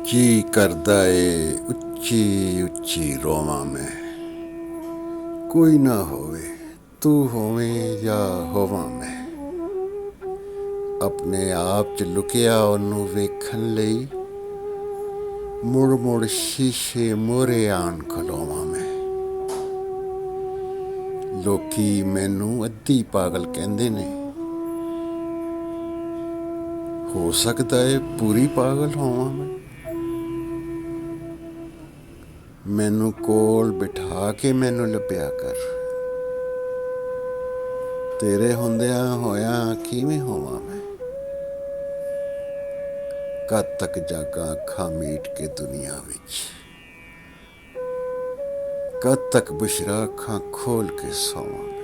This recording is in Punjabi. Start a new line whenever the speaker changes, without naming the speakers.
जी करदा ਏ ਉੱਚੀ ਉੱਚੀ ਰੋਵਾਂ ਮੈਂ। ਕੋਈ ਨਾ ਹੋਵੇ ਤੂੰ ਹੋਵੇਂ ਜਾਂ ਹੋਵਾਂ ਮੈਂ। ਆਪਣੇ ਆਪ 'ਚ ਲੁਕਿਆ ਉਹਨੂੰ ਵੇਖਣ ਲਈ ਮੁੜ ਮੁੜ ਸ਼ੀਸ਼ੇ ਮੂਹਰੇ ਆਣ ਖਲੋਵਾਂ ਮੈਂ। ਲੋਕੀ ਮੈਨੂੰ ਅੱਧੀ ਪਾਗਲ ਕਹਿੰਦੇ ਨੇ, ਹੋ ਸਕਦਾ ਏ ਪੂਰੀ ਪਾਗਲ ਹੋਵਾਂ ਮੈਂ। ਮੈਨੂੰ ਕੋਲ ਬਿਠਾ ਕੇ ਮੈਨੂੰ ਲੱਭਿਆ ਕਰ, ਤੇਰੇ ਹੁੰਦਿਆਂ ਹੋਇਆਂ ਕਿਵੇਂ ਹੋਵਾਂ ਮੈਂ। ਕਦ ਤੱਕ ਜਾਗਾਂ ਅੱਖਾਂ ਮੀਟ ਕੇ ਦੁਨੀਆ ਵਿੱਚ, ਕਦ ਤੱਕ ਬੁਸ਼ਰਾ ਅੱਖਾਂ ਖੋਲ ਕੇ ਸੌਵਾਂ।